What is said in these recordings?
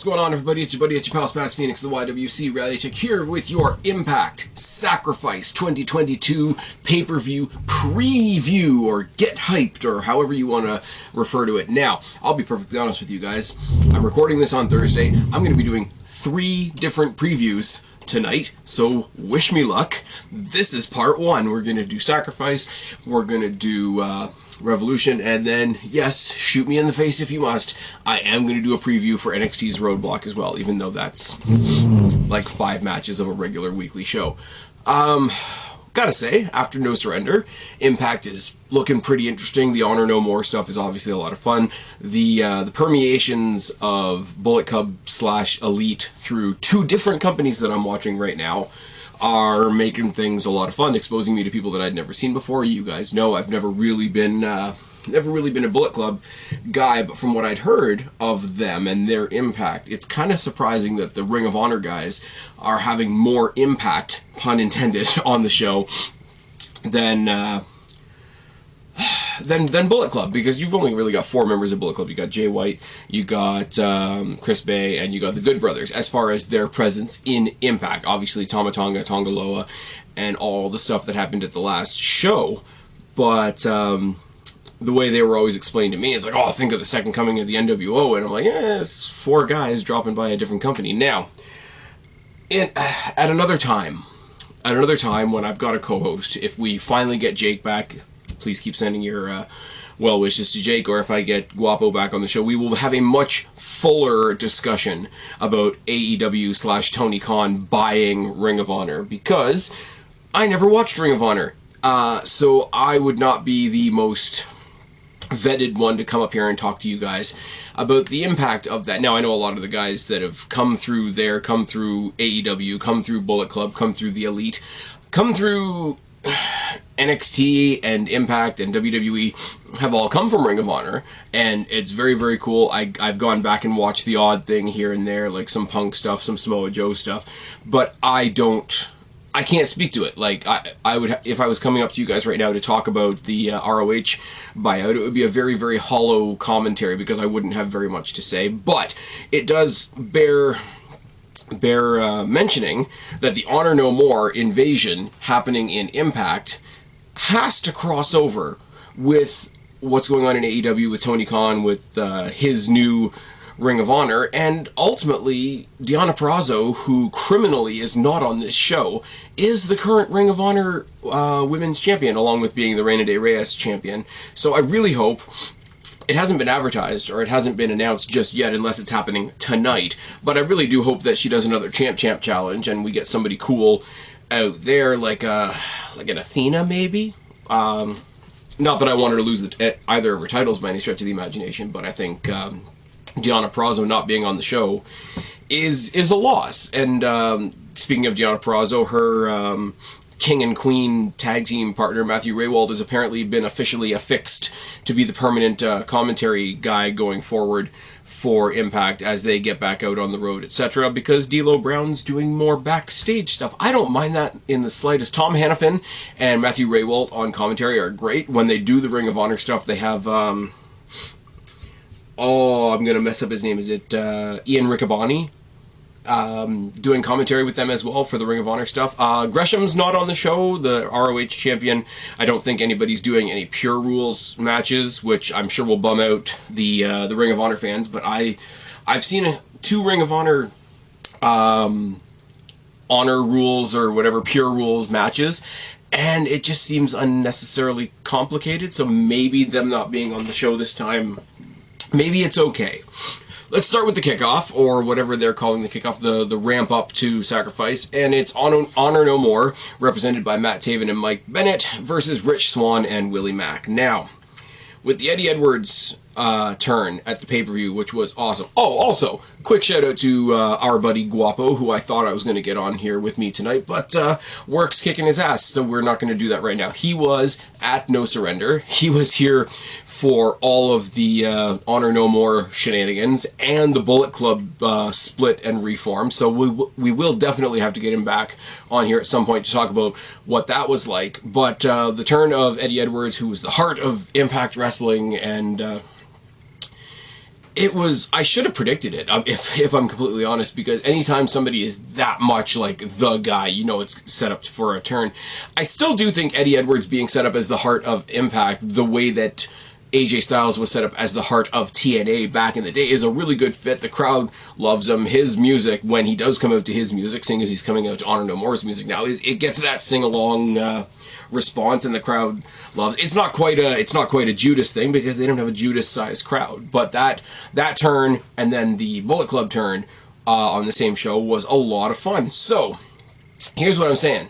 What's going on, everybody? It's your buddy, it's your pal Spaz Phoenix, the YWC Reality Check, here with your Impact Sacrifice 2022 pay-per-view preview, or get hyped, or however you want to refer to it. Now, I'll be perfectly honest with you guys. I'm recording this on Thursday. I'm going to be doing 3 different previews tonight, so wish me luck. This is part 1. We're going to do Sacrifice, we're going to do Revolution, and then, yes, shoot me in the face if you must, I am going to do a preview for NXT's Roadblock as well, even though that's like 5 matches of a regular weekly show. Gotta say, after No Surrender, Impact is looking pretty interesting. The Honor No More stuff is obviously a lot of fun. The permeations of Bullet Club / Elite through 2 different companies that I'm watching right now are making things a lot of fun, exposing me to people that I'd never seen before. You guys know I've never really been a Bullet Club guy, but from what I'd heard of them and their impact, it's kind of surprising that the Ring of Honor guys are having more impact, pun intended, on the show than Bullet Club, because you've only really got 4 members of Bullet Club. You got Jay White, you got Chris Bay, and you got the Good Brothers as far as their presence in Impact. Obviously Tama Tonga, Tongaloa, and all the stuff that happened at the last show, but the way they were always explained to me is like, oh, think of the second coming of the NWO, and I'm like, it's 4 guys dropping by a different company. Now, at another time when I've got a co-host, if we finally get Jake back, please keep sending your well wishes to Jake, or if I get Guapo back on the show, we will have a much fuller discussion about AEW / Tony Khan buying Ring of Honor, because I never watched Ring of Honor, so I would not be the most vetted one to come up here and talk to you guys about the impact of that. Now, I know a lot of the guys that have come through there, come through AEW, come through Bullet Club, come through the Elite, come through NXT and Impact and WWE, have all come from Ring of Honor, and it's very, very cool. I've gone back and watched the odd thing here and there, like some Punk stuff, some Samoa Joe stuff, but I can't speak to it. Like, I would, if I was coming up to you guys right now to talk about the ROH buyout, it would be a very, very hollow commentary, because I wouldn't have very much to say. But it does bear mentioning that the Honor No More invasion happening in Impact has to cross over with what's going on in AEW with Tony Khan, with his new Ring of Honor, and ultimately Deonna Purrazzo, who criminally is not on this show, is the current Ring of Honor women's champion, along with being the Reina de Reyes champion. So I really hope, it hasn't been advertised, or it hasn't been announced just yet, unless it's happening tonight, but I really do hope that she does another Champ challenge, and we get somebody cool out there, like an Athena, maybe? Not that I want her to lose either of her titles by any stretch of the imagination, but I think Deonna Purrazzo not being on the show is a loss. And speaking of Deonna Purrazzo, her King and Queen tag team partner Matthew Raywald has apparently been officially affixed to be the permanent commentary guy going forward for Impact as they get back out on the road, etc., because D'Lo Brown's doing more backstage stuff. I don't mind that in the slightest. Tom Hannafin and Matthew Raywald on commentary are great. When they do the Ring of Honor stuff, they have I'm going to mess up his name. Is it Ian Riccaboni? Doing commentary with them as well for the Ring of Honor stuff. Gresham's not on the show, the ROH champion. I don't think anybody's doing any Pure Rules matches, which I'm sure will bum out the Ring of Honor fans, but I've seen 2 Ring of Honor Honor Rules, or whatever, Pure Rules matches, and it just seems unnecessarily complicated, so maybe them not being on the show this time, maybe it's okay. Let's start with the kickoff, or whatever they're calling the kickoff, the ramp up to Sacrifice, and it's Honor No More, represented by Matt Taven and Mike Bennett, versus Rich Swann and Willie Mack. Now, with the Eddie Edwards turn at the pay-per-view, which was awesome. Oh, also, quick shout-out to our buddy Guapo, who I thought I was going to get on here with me tonight, but work's kicking his ass, so we're not going to do that right now. He was at No Surrender. He was here for all of the Honor No More shenanigans and the Bullet Club split and reform, so we will definitely have to get him back on here at some point to talk about what that was like. But the turn of Eddie Edwards, who was the heart of Impact Wrestling, and It was, I should have predicted it, if I'm completely honest, because anytime somebody is that much like the guy, you know it's set up for a turn. I still do think Eddie Edwards being set up as the heart of Impact, the way that AJ Styles was set up as the heart of TNA back in the day, is a really good fit. The crowd loves him. His music, when he does come out to his music, seeing as he's coming out to Honor No More's music now, it gets that sing-along response, and the crowd loves it. It's not quite a Judas thing, because they don't have a Judas-sized crowd, but that turn, and then the Bullet Club turn on the same show was a lot of fun. So, here's what I'm saying.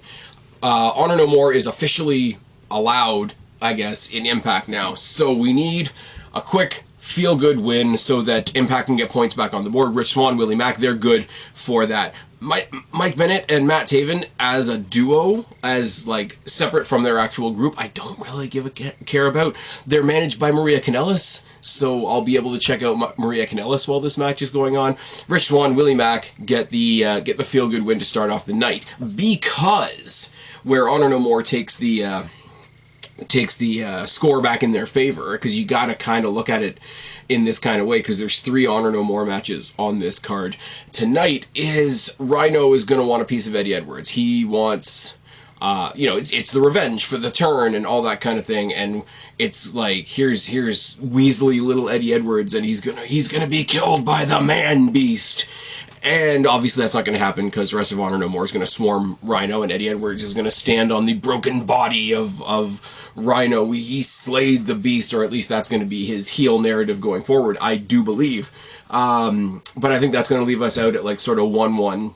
Honor No More is officially allowed, I guess, in Impact now. So we need a quick feel-good win so that Impact can get points back on the board. Rich Swann, Willie Mack, they're good for that. Mike Bennett and Matt Taven as a duo, as like separate from their actual group, I don't really give a care about. They're managed by Maria Kanellis, so I'll be able to check out Maria Kanellis while this match is going on. Rich Swann, Willie Mack get the feel-good win to start off the night, because where Honor No More takes the score back in their favor, because you got to kind of look at it in this kind of way, because there's 3 Honor No More matches on this card tonight. Is Rhino is going to want a piece of Eddie Edwards. He wants, it's the revenge for the turn and all that kind of thing, and it's like here's Weasley little Eddie Edwards, and he's gonna be killed by the Man Beast. And obviously that's not going to happen, because the rest of Honor No More is going to swarm Rhino, and Eddie Edwards is going to stand on the broken body of Rhino. He slayed the Beast, or at least that's going to be his heel narrative going forward, I do believe. But I think that's going to leave us out at like sort of 1-1.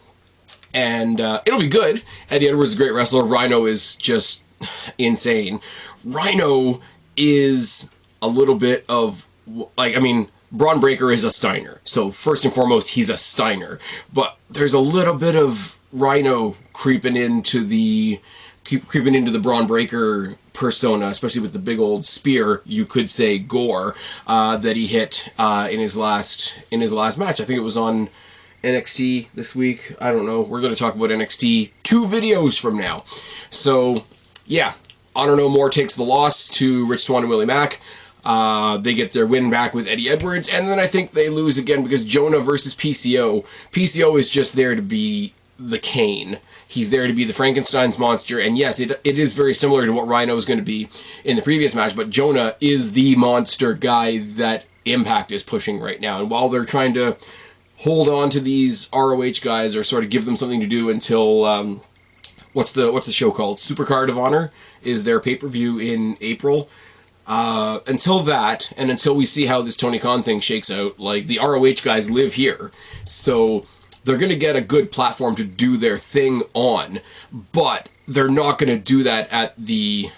And it'll be good. Eddie Edwards is a great wrestler. Rhino is just insane. Rhino is a little bit of, Braun Breaker is a Steiner, so first and foremost, he's a Steiner. But there's a little bit of Rhino creeping into the Braun Breaker persona, especially with the big old spear, you could say gore, that he hit in his last match. I think it was on NXT this week. I don't know. We're going to talk about NXT 2 videos from now. So, yeah, Honor No More takes the loss to Rich Swann and Willie Mack. They get their win back with Eddie Edwards, and then I think they lose again because Jonah versus PCO. PCO is just there to be the Kane. He's there to be the Frankenstein's monster, and yes, it is very similar to what Rhino is going to be in the previous match, but Jonah is the monster guy that Impact is pushing right now, and while they're trying to hold on to these ROH guys, or sort of give them something to do until, what's the show called? Supercard of Honor is their pay-per-view in April. Until that, and until we see how this Tony Khan thing shakes out, like, the ROH guys live here, so they're going to get a good platform to do their thing on, but they're not going to do that at the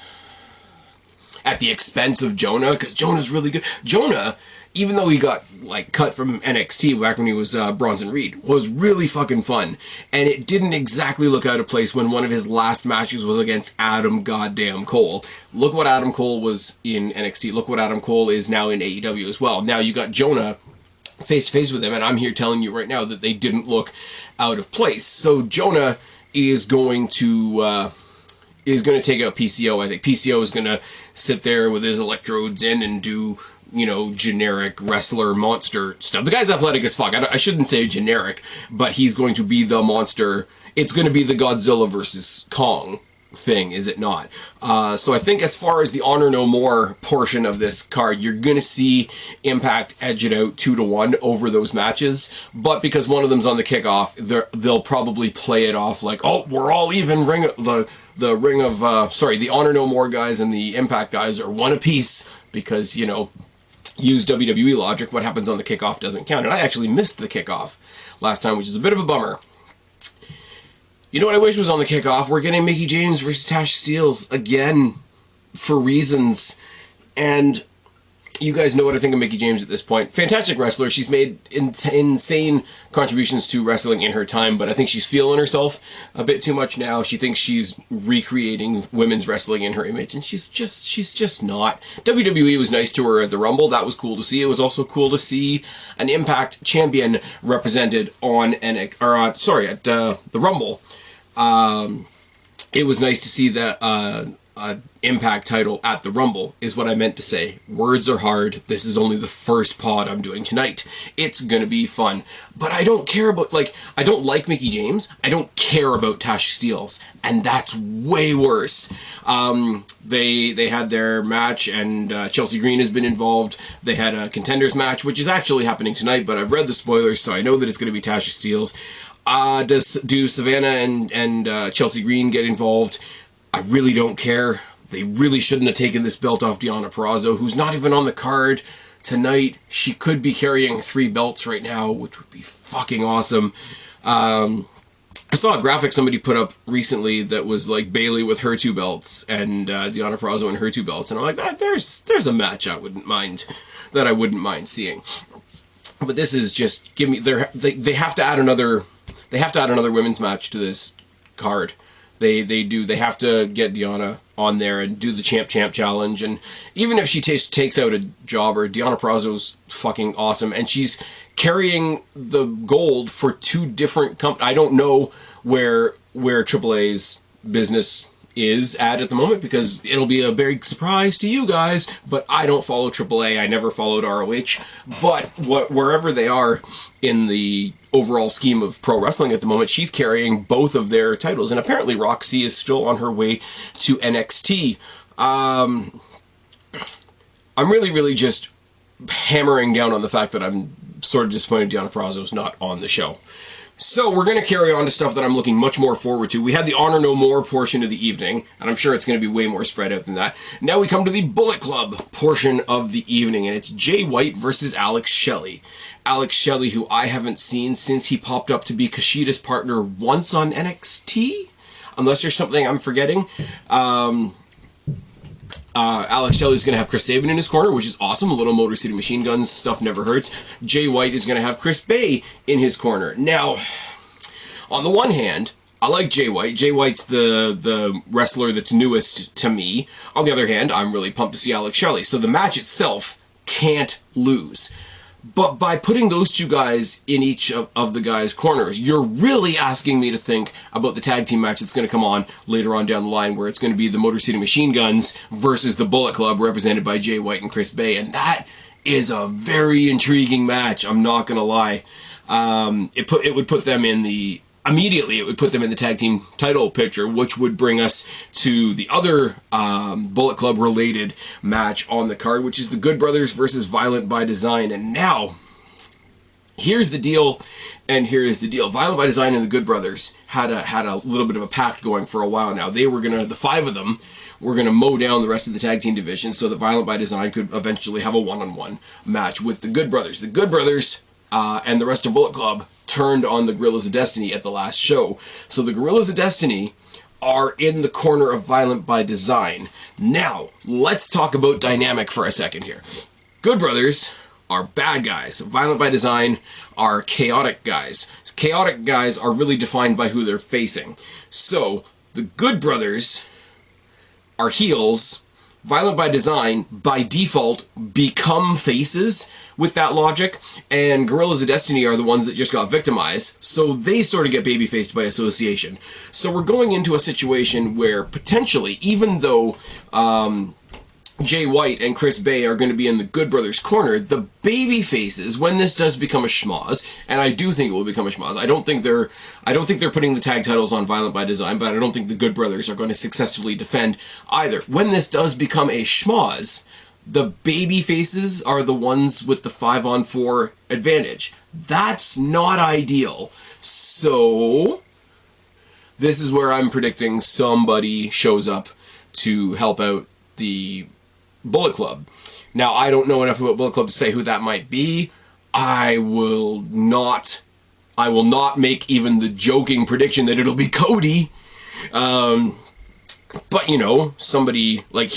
expense of Jonah, because Jonah's really good. Jonah, even though he got like cut from NXT back when he was Bronson Reed, was really fucking fun, and it didn't exactly look out of place when one of his last matches was against Adam goddamn Cole. Look what Adam Cole was in NXT. Look what Adam Cole is now in AEW as well. Now you got Jonah face to face with him, and I'm here telling you right now that they didn't look out of place. So Jonah is going to take out PCO. I think PCO is going to sit there with his electrodes in and do, generic wrestler monster stuff. The guy's athletic as fuck. I shouldn't say generic, but he's going to be the monster. It's going to be the Godzilla versus Kong thing, is it not? So I think as far as the Honor No More portion of this card, you're going to see Impact edge it out 2-1 over those matches, but because one of them's on the kickoff, they'll probably play it off like, oh, we're all even. The Honor No More guys and the Impact guys are one apiece, because, use WWE logic, what happens on the kickoff doesn't count. And I actually missed the kickoff last time, which is a bit of a bummer. You know what I wish was on the kickoff? We're getting Mickie James versus Tasha Steelz again for reasons. And you guys know what I think of Mickie James at this point. Fantastic wrestler. She's made insane contributions to wrestling in her time, but I think she's feeling herself a bit too much now. She thinks she's recreating women's wrestling in her image, and she's just not. WWE was nice to her at the Rumble. That was cool to see. It was also cool to see an Impact champion represented on at the Rumble. It was nice to see that Impact title at the Rumble, is what I meant to say. Words are hard. This is only the first pod I'm doing tonight. It's gonna be fun. But I don't care about, I don't like Mickie James. I don't care about Tasha Steelz. And that's way worse. They had their match, and Chelsea Green has been involved. They had a contenders match, which is actually happening tonight, but I've read the spoilers, so I know that it's gonna be Tasha Steelz. Do Savannah and Chelsea Green get involved? I really don't care. They really shouldn't have taken this belt off Deonna Purrazzo, who's not even on the card tonight. She could be carrying 3 belts right now, which would be fucking awesome. I saw a graphic somebody put up recently that was like Bayley with her 2 belts and Deonna Purrazzo and her 2 belts, and I'm like, there's a match I wouldn't mind seeing. But this is just they have to add another women's match to this card. They have to get Deonna on there and do the champ challenge, and even if she takes out a jobber, Deonna Purrazzo's fucking awesome, and she's carrying the gold for 2 different companies. I don't know where AAA's business is at the moment, because it'll be a big surprise to you guys, but I don't follow AAA. I never followed ROH, but wherever they are in the overall scheme of pro wrestling at the moment, she's carrying both of their titles, and apparently Roxy is still on her way to NXT. I'm really just hammering down on the fact that I'm sort of disappointed Deonna Purrazzo's not on the show. So we're going to carry on to stuff that I'm looking much more forward to. We had the Honor No More portion of the evening, and I'm sure it's going to be way more spread out than that. Now we come to the Bullet Club portion of the evening, and it's Jay White versus Alex Shelley. Alex Shelley, who I haven't seen since he popped up to be Kushida's partner once on NXT, unless there's something I'm forgetting. Alex Shelley's going to have Chris Sabin in his corner, which is awesome. A little Motor City Machine Guns stuff never hurts. Jay White is going to have Chris Bay in his corner. Now, on the one hand, I like Jay White. Jay White's the wrestler that's newest to me. On the other hand, I'm really pumped to see Alex Shelley. So the match itself can't lose. But by putting those 2 guys in each of the guys' corners, you're really asking me to think about the tag team match that's going to come on later on down the line, where it's going to be the Motor City Machine Guns versus the Bullet Club, represented by Jay White and Chris Bay. And that is a very intriguing match, I'm not going to lie. It would put them in the tag team title picture, which would bring us to the other Bullet Club related match on the card, which is the Good Brothers versus Violent by Design. And now, here's the deal, and here is the deal. Violent by Design and the Good Brothers had a little bit of a pact going for a while now. They were the 5 of them were going to mow down the rest of the tag team division so that Violent by Design could eventually have a one-on-one match with the Good Brothers. The Good Brothers and the rest of Bullet Club turned on the Guerrillas of Destiny at the last show. So the Guerrillas of Destiny are in the corner of Violent by Design. Now, let's talk about dynamic for a second here. Good Brothers are bad guys. Violent by Design are chaotic guys. Chaotic guys are really defined by who they're facing. So, the Good Brothers are heels. Violent by Design, by default, become faces with that logic, and Guerrillas of Destiny are the ones that just got victimized, so they sort of get baby-faced by association. So we're going into a situation where, potentially, even though Jay White and Chris Bay are going to be in the Good Brothers corner, the baby faces, when this does become a schmoz, and I do think it will become a schmoz. I don't think they're putting the tag titles on Violent by Design, but I don't think the Good Brothers are going to successfully defend either. When this does become a schmoz, the baby faces are the ones with the 5-on-4 advantage. That's not ideal. So this is where I'm predicting somebody shows up to help out the Bullet Club. Now, I don't know enough about Bullet Club to say who that might be. I will not make even the joking prediction that it'll be Cody. But, you know, somebody, like,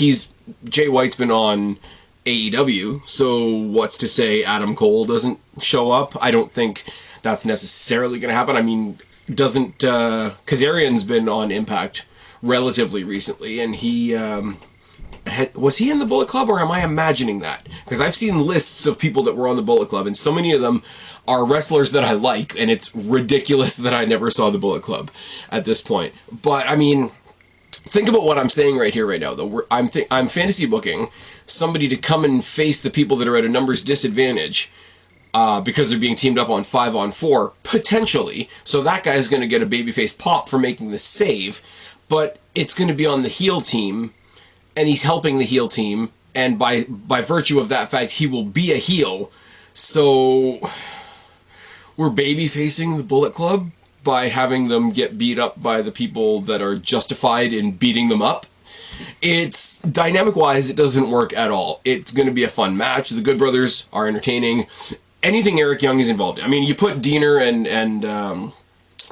Jay White's been on AEW, so what's to say Adam Cole doesn't show up? I don't think that's necessarily going to happen. I mean, Kazarian's been on Impact relatively recently, and he, was he in the Bullet Club, or am I imagining that? Because I've seen lists of people that were on the Bullet Club, and so many of them are wrestlers that I like, and it's ridiculous that I never saw the Bullet Club at this point. But, I mean, think about what I'm saying right here, right now, though. I'm fantasy booking somebody to come and face the people that are at a numbers disadvantage because they're being teamed up on 5-on-4, potentially. So that guy's going to get a babyface pop for making the save, but it's going to be on the heel team, and he's helping the heel team, and by virtue of that fact, he will be a heel. So we're baby-facing the Bullet Club by having them get beat up by the people that are justified in beating them up. It's dynamic-wise, it doesn't work at all. It's going to be a fun match. The Good Brothers are entertaining. Anything Eric Young is involved in. I mean, you put Diener and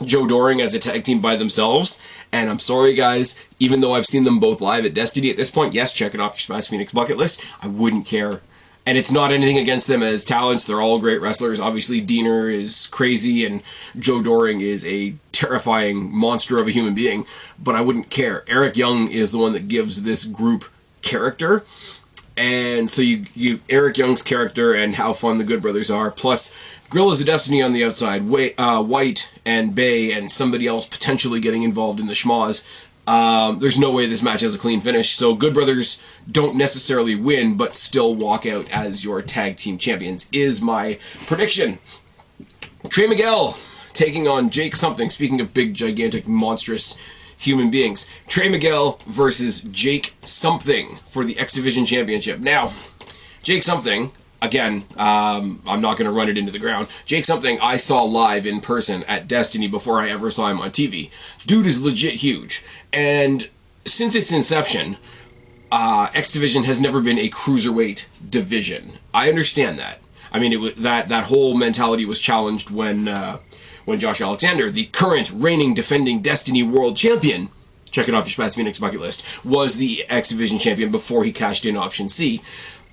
Joe Doring as a tag team by themselves, and I'm sorry, guys, even though I've seen them both live at Destiny at this point, yes, check it off your Spaz Phoenix bucket list, I wouldn't care. And it's not anything against them as talents. They're all great wrestlers. Obviously, Diener is crazy, and Joe Doring is a terrifying monster of a human being. But I wouldn't care. Eric Young is the one that gives this group character. And so you Eric Young's character and how fun the Good Brothers are, plus Guerrillas of Destiny on the outside, White and Bay and somebody else potentially getting involved in the schmoz. There's no way this match has a clean finish, so Good Brothers don't necessarily win, but still walk out as your tag team champions, is my prediction. Trey Miguel taking on Jake something, speaking of big, gigantic, monstrous human beings. Trey Miguel versus Jake something for the X Division Championship. Now, Jake something, again, I'm not going to run it into the ground. Jake something I saw live in person at Destiny before I ever saw him on TV. Dude is legit huge. And since its inception, X Division has never been a cruiserweight division. I understand that. I mean, that whole mentality was challenged when Josh Alexander, the current reigning defending Destiny World Champion, check it off your Spaz Phoenix bucket list, was the X Division champion before he cashed in Option C.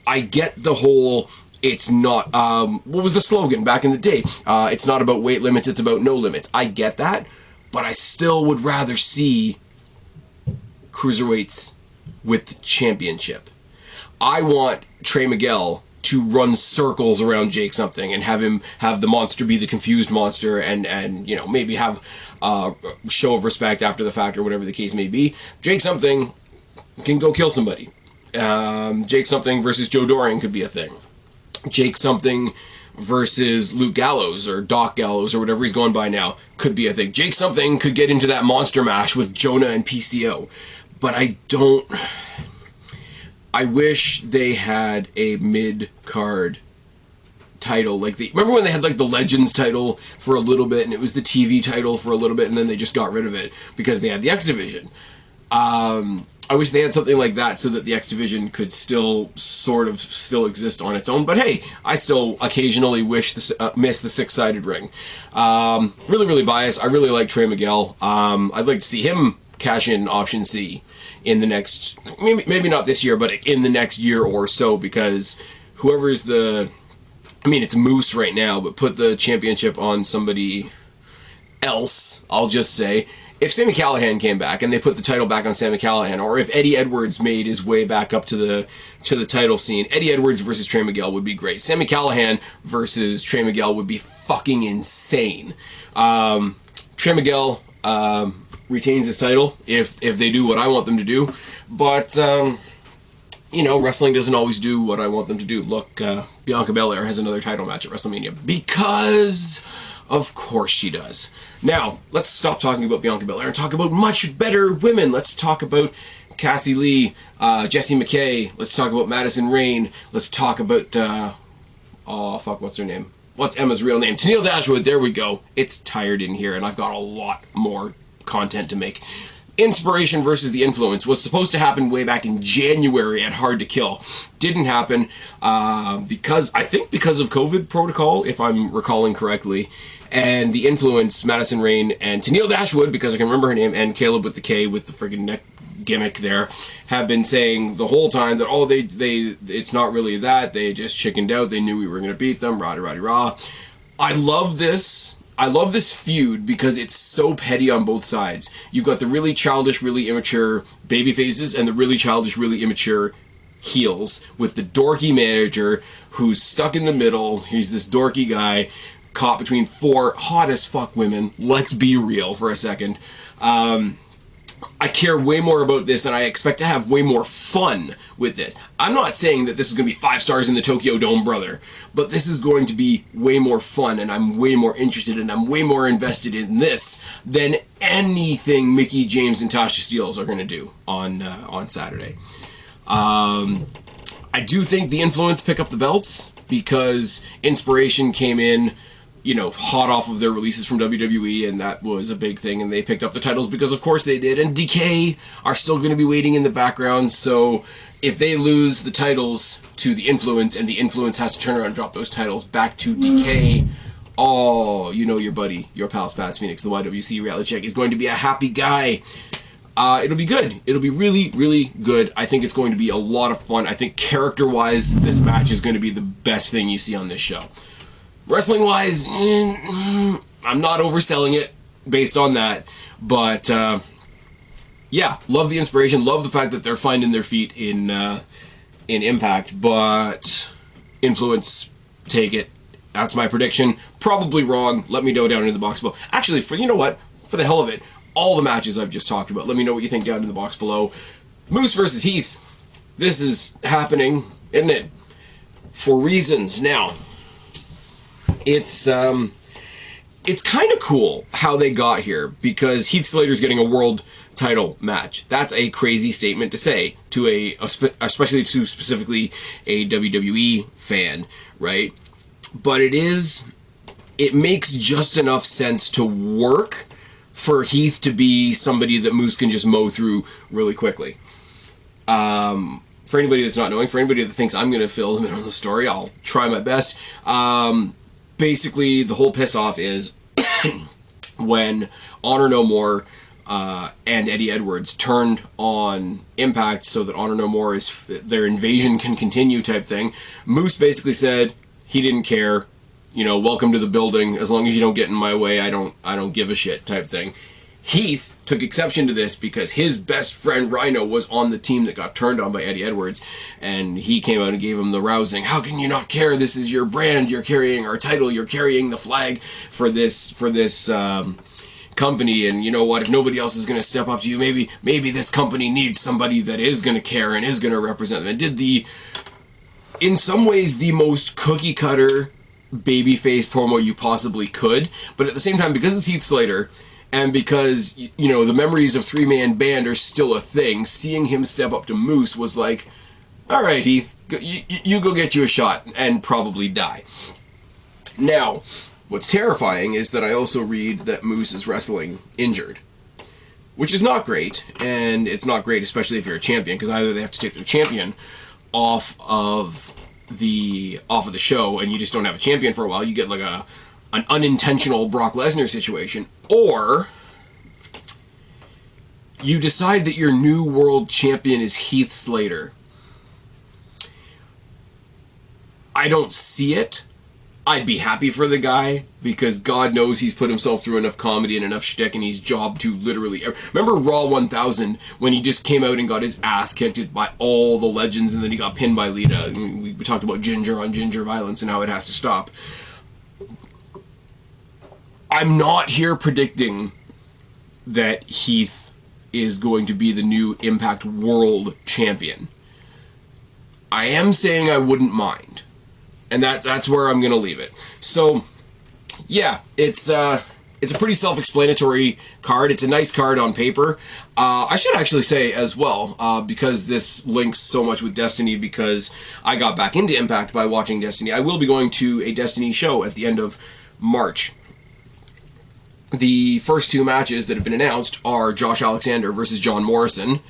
I get the whole, it's not, what was the slogan back in the day? It's not about weight limits, it's about no limits. I get that, but I still would rather see cruiserweights with the championship. I want Trey Miguel to run circles around Jake something and have the monster be the confused monster and you know, maybe have a show of respect after the fact or whatever the case may be. Jake something can go kill somebody. Jake something versus Joe Doring could be a thing. Jake something versus Luke Gallows or Doc Gallows or whatever he's going by now could be a thing. Jake something could get into that monster mash with Jonah and PCO. But I wish they had a mid-card title. Remember when they had like the Legends title for a little bit and it was the TV title for a little bit and then they just got rid of it because they had the X Division. I wish they had something like that so that the X Division could still exist on its own. But hey, I still occasionally miss the six-sided ring. Really, really biased. I really like Trey Miguel. I'd like to see him cash in Option C in the next, maybe not this year, but in the next year or so, because whoever's it's Moose right now, but put the championship on somebody else, I'll just say. If Sami Callihan came back and they put the title back on Sami Callihan, or if Eddie Edwards made his way back up to the title scene, Eddie Edwards versus Trey Miguel would be great. Sami Callihan versus Trey Miguel would be fucking insane. Trey Miguel retains his title if they do what I want them to do, but wrestling doesn't always do what I want them to do. Look, Bianca Belair has another title match at WrestleMania because of course she does. Now, let's stop talking about Bianca Belair and talk about much better women. Let's talk about Cassie Lee, Jessie McKay. Let's talk about Madison Rayne. Let's talk about, what's her name? What's Emma's real name? Tennille Dashwood, there we go. It's tired in here, and I've got a lot more content to make. Inspiration versus the Influence was supposed to happen way back in January at Hard to Kill. Didn't happen because of COVID protocol, if I'm recalling correctly. And the Influence, Madison Rayne and Tennille Dashwood, because I can remember her name, and Caleb with the K with the friggin' neck gimmick there, have been saying the whole time that it's not really that, they just chickened out, they knew we were going to beat them, rah. I love this feud because it's so petty on both sides. You've got the really childish, really immature baby faces and the really childish, really immature heels with the dorky manager who's stuck in the middle. He's this dorky guy caught between four hot as fuck women. Let's be real for a second. I care way more about this, and I expect to have way more fun with this. I'm not saying that this is going to be 5 stars in the Tokyo Dome, brother, but this is going to be way more fun, and I'm way more interested, and I'm way more invested in this than anything Mickie James and Tasha Steelz are going to do on Saturday. I do think the Influence pick up the belts because Inspiration came in, you know, hot off of their releases from WWE, and that was a big thing, and they picked up the titles because of course they did, and Decay are still going to be waiting in the background, so if they lose the titles to the Influence, and the Influence has to turn around and drop those titles back to Decay, oh, you know your buddy, your pal Spaz Phoenix, the YWC reality check, is going to be a happy guy. It'll be good. It'll be really, really good. I think it's going to be a lot of fun. I think character-wise, this match is going to be the best thing you see on this show. Wrestling-wise, I'm not overselling it based on that, but yeah, love the Inspiration, love the fact that they're finding their feet in Impact, but Influence, take it. That's my prediction. Probably wrong. Let me know down in the box below. Actually, you know what? For the hell of it, all the matches I've just talked about, let me know what you think down in the box below. Moose versus Heath. This is happening, isn't it? For reasons. Now, it's kind of cool how they got here, because Heath Slater's getting a world title match. That's a crazy statement to say to especially to specifically a WWE fan, right? But it makes just enough sense to work for Heath to be somebody that Moose can just mow through really quickly. For anybody that's not knowing, for anybody that thinks I'm going to fill them in on the story, I'll try my best. Basically, the whole piss-off is when Honor No More and Eddie Edwards turned on Impact so that Honor No More their invasion can continue type thing. Moose basically said he didn't care. You know, welcome to the building. As long as you don't get in my way, I don't give a shit type thing. Heath took exception to this because his best friend Rhino was on the team that got turned on by Eddie Edwards, and he came out and gave him the rousing, how can you not care? This is your brand. You're carrying our title. You're carrying the flag for this company, and you know what? If nobody else is going to step up to you, maybe this company needs somebody that is going to care and is going to represent them. And did in some ways, the most cookie-cutter babyface promo you possibly could, but at the same time, because it's Heath Slater, and because, you know, the memories of three-man band are still a thing, seeing him step up to Moose was like, all right, Heath, you go get you a shot and probably die. Now, what's terrifying is that I also read that Moose is wrestling injured, which is not great, and it's not great especially if you're a champion, because either they have to take their champion off of the show, and you just don't have a champion for a while. You get like an unintentional Brock Lesnar situation, or you decide that your new world champion is Heath Slater. I don't see it. I'd be happy for the guy, because God knows he's put himself through enough comedy and enough shtick, and he's jobbed to literally... Remember Raw 1000, when he just came out and got his ass kicked by all the legends, and then he got pinned by Lita? We talked about ginger on ginger violence and how it has to stop. I'm not here predicting that Heath is going to be the new Impact World Champion. I am saying I wouldn't mind. And that's where I'm going to leave it. So, yeah, it's a pretty self-explanatory card. It's a nice card on paper. I should actually say as well, because this links so much with Destiny, because I got back into Impact by watching Destiny, I will be going to a Destiny show at the end of March. The first 2 matches that have been announced are Josh Alexander versus John Morrison,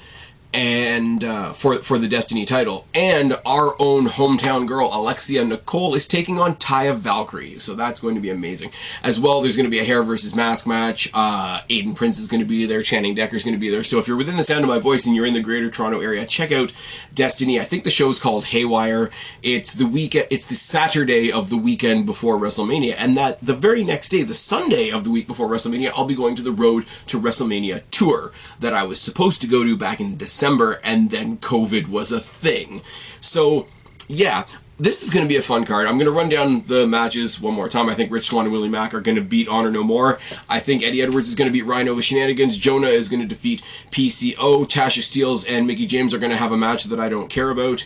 and for the Destiny title, and our own hometown girl Alexia Nicole is taking on Taya Valkyrie, so that's going to be amazing. As well, there's going to be a hair versus mask match. Aiden Prince is going to be there, Channing Decker's going to be there. So if you're within the sound of my voice and you're in the Greater Toronto area, check out Destiny. I think the show's called Haywire. It's the Saturday of the weekend before WrestleMania, and that the very next day, the Sunday of the week before WrestleMania, I'll be going to the Road to WrestleMania tour that I was supposed to go to back in December, and then COVID was a thing. So, yeah, This is going to be a fun card. I'm going to run down the matches one more time. I think Rich Swann and Willie Mack are going to beat Honor No More. I think Eddie Edwards is going to beat Rhino with Shenanigans. Jonah is going to defeat PCO. Tasha Steeles and Mickey James are going to have a match that I don't care about.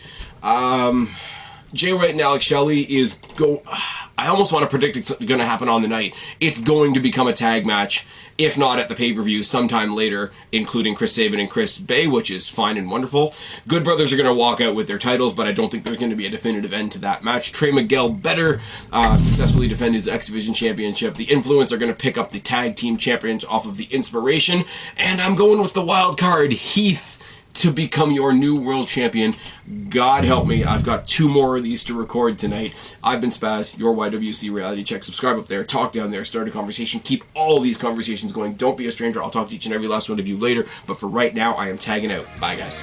Jay White and Alex Shelley I almost want to predict it's going to happen on the night. It's going to become a tag match, if not at the pay-per-view, sometime later, including Chris Sabin and Chris Bay, which is fine and wonderful. Good Brothers are going to walk out with their titles, but I don't think there's going to be a definitive end to that match. Trey Miguel better successfully defend his X Division Championship. The Influence are going to pick up the tag team champions off of the Inspiration, and I'm going with the wild card, Heath, to become your new world champion. God help me, I've got 2 more of these to record tonight. I've been Spaz, your YWC Reality Check. Subscribe up there, talk down there, start a conversation. Keep all these conversations going. Don't be a stranger. I'll talk to each and every last one of you later. But for right now, I am tagging out. Bye, guys.